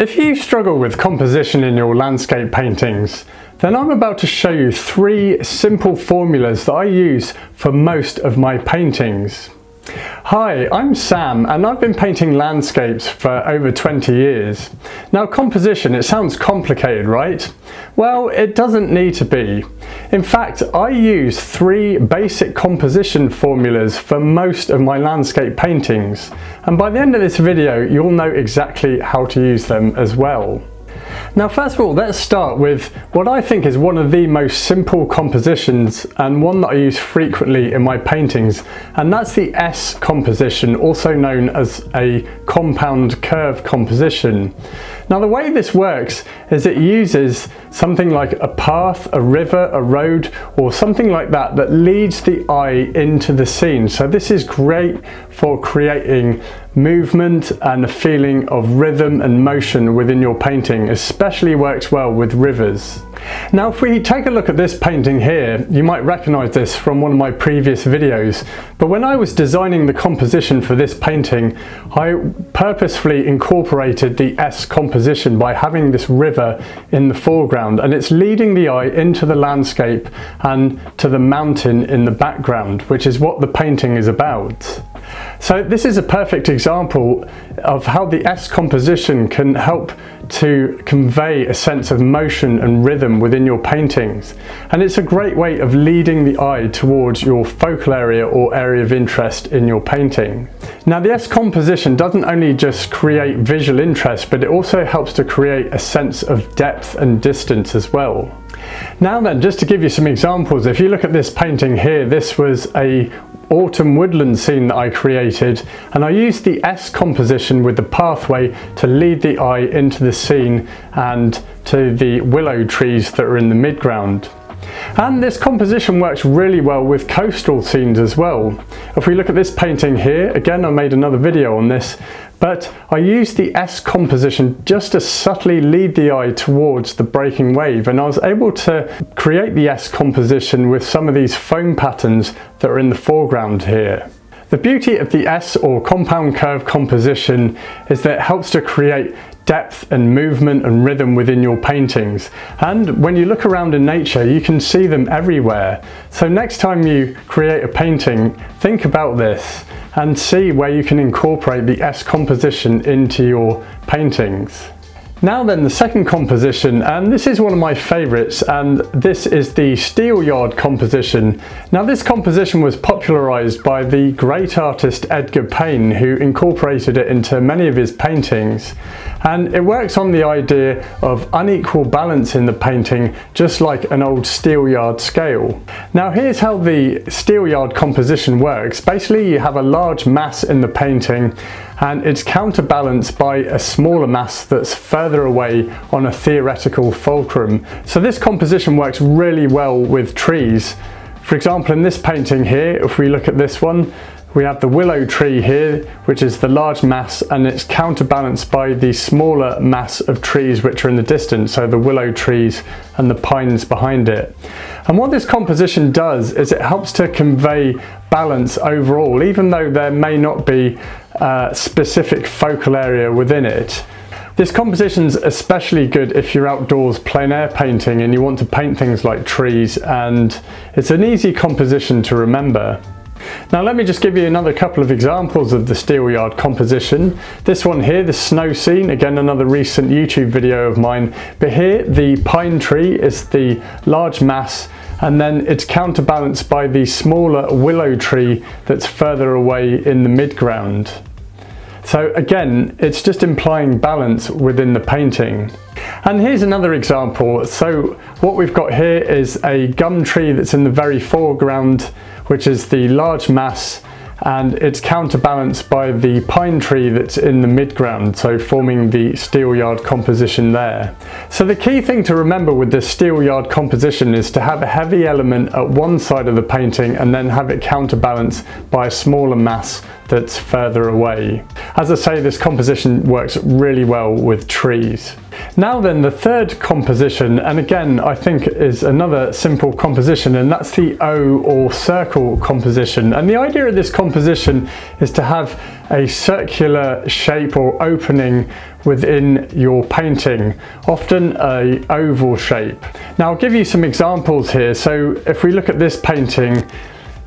If you struggle with composition in your landscape paintings, then I'm about to show you 3 simple formulas that I use for most of my paintings. Hi, I'm Sam and I've been painting landscapes for over 20 years. Now composition, it sounds complicated, right? Well, it doesn't need to be. In fact, I use 3 basic composition formulas for most of my landscape paintings. And by the end of this video, you'll know exactly how to use them as well. Now first of all, let's start with what I think is one of the most simple compositions and one that I use frequently in my paintings, and that's the S composition, also known as a compound curve composition. Now the way this works is it uses something like a path, a river, a road, or something like that that leads the eye into the scene. So this is great for creating movement and a feeling of rhythm and motion within your painting, especially works well with rivers. Now if we take a look at this painting here, you might recognize this from one of my previous videos, but when I was designing the composition for this painting, I purposefully incorporated the S composition by having this river in the foreground, and it's leading the eye into the landscape and to the mountain in the background, which is what the painting is about. So this is a perfect example of how the S composition can help to convey a sense of motion and rhythm within your paintings, and it's a great way of leading the eye towards your focal area or area of interest in your painting. Now the S composition doesn't only just create visual interest, but it also helps to create a sense of depth and distance as well. Now then, just to give you some examples, if you look at this painting here, this was a autumn woodland scene that I created, and I used the S composition with the pathway to lead the eye into the scene and to the willow trees that are in the midground. And this composition works really well with coastal scenes as well. If we look at this painting here, again I made another video on this, but I used the S composition just to subtly lead the eye towards the breaking wave, and I was able to create the S composition with some of these foam patterns that are in the foreground here. The beauty of the S or compound curve composition is that it helps to create depth and movement and rhythm within your paintings, and when you look around in nature you can see them everywhere. So next time you create a painting, think about this and see where you can incorporate the S composition into your paintings. Now then, the second composition, and this is one of my favourites, and this is the Steelard Composition. Now this composition was popularised by the great artist Edgar Payne, who incorporated it into many of his paintings, and it works on the idea of unequal balance in the painting, just like an old Steelyard scale. Now here's how the Steelyard composition works. Basically you have a large mass in the painting, and it's counterbalanced by a smaller mass that's further away on a theoretical fulcrum. So this composition works really well with trees. For example, in this painting here, if we look at this one, we have the willow tree here, which is the large mass, and it's counterbalanced by the smaller mass of trees which are in the distance, so the willow trees and the pines behind it. And what this composition does is it helps to convey balance overall, even though there may not be a specific focal area within it. This composition's especially good if you're outdoors plein air painting and you want to paint things like trees, and it's an easy composition to remember. Now let me just give you another couple of examples of the Steelyard composition. This one here, the snow scene, again another recent YouTube video of mine, but here the pine tree is the large mass, and then it's counterbalanced by the smaller willow tree that's further away in the midground. So again, it's just implying balance within the painting. And here's another example. So what we've got here is a gum tree that's in the very foreground, which is the large mass, and it's counterbalanced by the pine tree that's in the midground, so forming the Steelyard composition there. So the key thing to remember with this Steelyard composition is to have a heavy element at one side of the painting and then have it counterbalanced by a smaller mass that's further away. As I say, this composition works really well with trees. Now then, the third composition, and again I think is another simple composition, and that's the O or circle composition. And the idea of this composition is to have a circular shape or opening within your painting, often an oval shape. Now I'll give you some examples here. So if we look at this painting,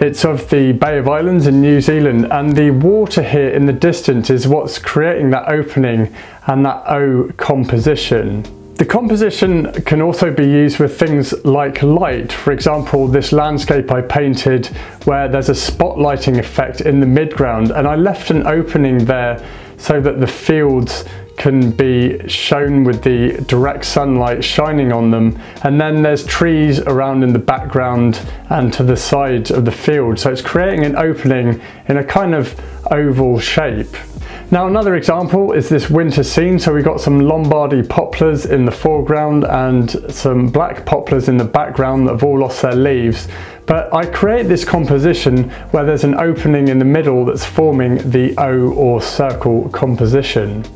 it's of the Bay of Islands in New Zealand, and the water here in the distance is what's creating that opening and that O composition. The composition can also be used with things like light. For example, this landscape I painted where there's a spotlighting effect in the midground, and I left an opening there so that the fields can be shown with the direct sunlight shining on them, and then there's trees around in the background and to the side of the field, so it's creating an opening in a kind of oval shape. Now another example is this winter scene. So we've got some Lombardy poplars in the foreground and some black poplars in the background that have all lost their leaves. But I create this composition where there's an opening in the middle that's forming the O or circle composition.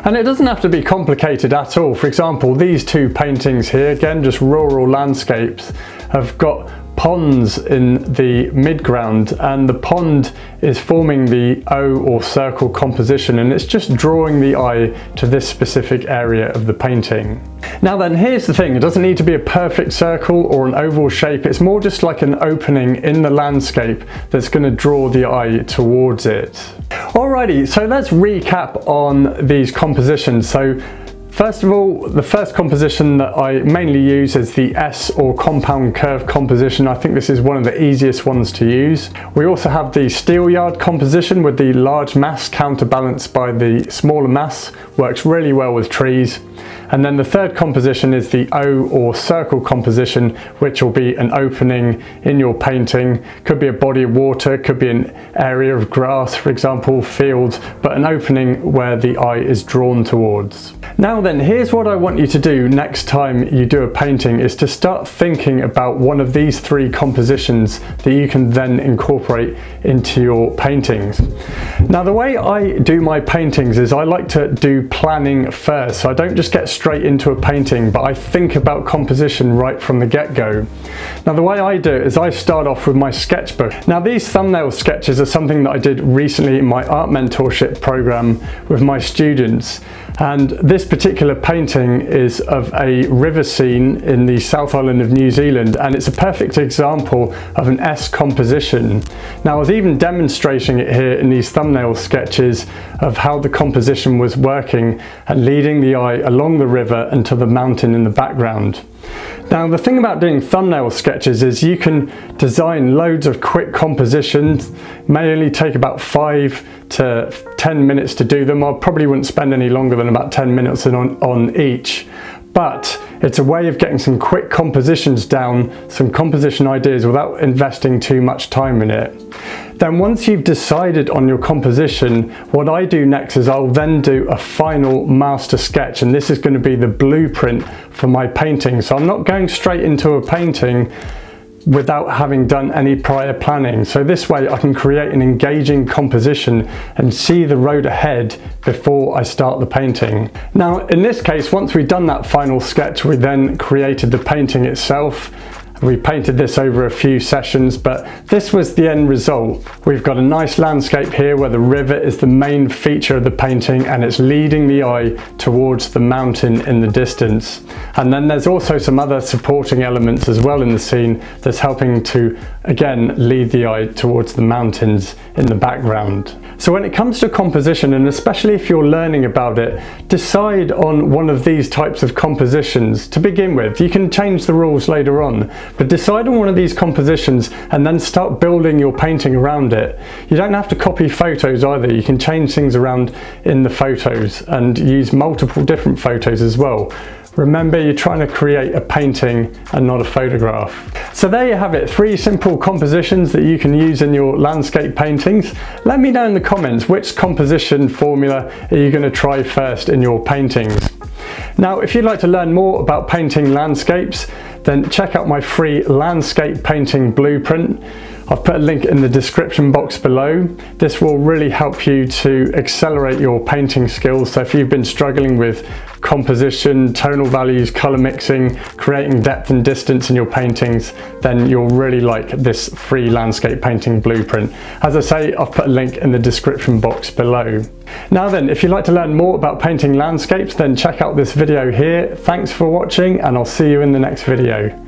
And it doesn't have to be complicated at all. For example, these two paintings here, again just rural landscapes, have got ponds in the midground, and the pond is forming the O or circle composition, and it's just drawing the eye to this specific area of the painting. Now then, here's the thing, it doesn't need to be a perfect circle or an oval shape, it's more just like an opening in the landscape that's going to draw the eye towards it. Alrighty, so let's recap on these compositions. So first of all, the first composition that I mainly use is the S or compound curve composition. I think this is one of the easiest ones to use. We also have the Steelard composition with the large mass counterbalanced by the smaller mass, works really well with trees. And then the third composition is the O or circle composition, which will be an opening in your painting. Could be a body of water, could be an area of grass, for example, fields, but an opening where the eye is drawn towards. Now then, here's what I want you to do next time you do a painting, is to start thinking about one of these three compositions that you can then incorporate into your paintings. Now the way I do my paintings is I like to do planning first, so I don't just get straight into a painting, but I think about composition right from the get-go. Now the way I do it is I start off with my sketchbook. Now these thumbnail sketches are something that I did recently in my art mentorship program with my students, and this particular painting is of a river scene in the South Island of New Zealand, and it's a perfect example of an S composition. Now I was even demonstrating it here in these thumbnail sketches of how the composition was working and leading the eye along the river and to the mountain in the background. Now the thing about doing thumbnail sketches is you can design loads of quick compositions. May only take about 5 to 10 minutes to do them. I probably wouldn't spend any longer than about 10 minutes on each. But it's a way of getting some quick compositions down, some composition ideas without investing too much time in it. Then once you've decided on your composition, what I do next is I'll then do a final master sketch, and this is going to be the blueprint for my painting. So I'm not going straight into a painting without having done any prior planning. So this way I can create an engaging composition and see the road ahead before I start the painting. Now in this case, once we've done that final sketch, we then created the painting itself. We painted this over a few sessions, but this was the end result. We've got a nice landscape here where the river is the main feature of the painting, and it's leading the eye towards the mountain in the distance. And then there's also some other supporting elements as well in the scene that's helping to, again, lead the eye towards the mountains in the background. So when it comes to composition, and especially if you're learning about it, decide on one of these types of compositions to begin with. You can change the rules later on, but decide on one of these compositions and then start building your painting around it. You don't have to copy photos either. You can change things around in the photos and use multiple different photos as well. Remember, you're trying to create a painting and not a photograph. So there you have it, 3 simple compositions that you can use in your landscape paintings. Let me know in the comments which composition formula are you going to try first in your paintings. Now, if you'd like to learn more about painting landscapes, then check out my free landscape painting blueprint. I've put a link in the description box below. This will really help you to accelerate your painting skills. So if you've been struggling with composition, tonal values, color mixing, creating depth and distance in your paintings, then you'll really like this free landscape painting blueprint. As I say, I've put a link in the description box below. Now then, if you'd like to learn more about painting landscapes, then check out this video here. Thanks for watching, and I'll see you in the next video.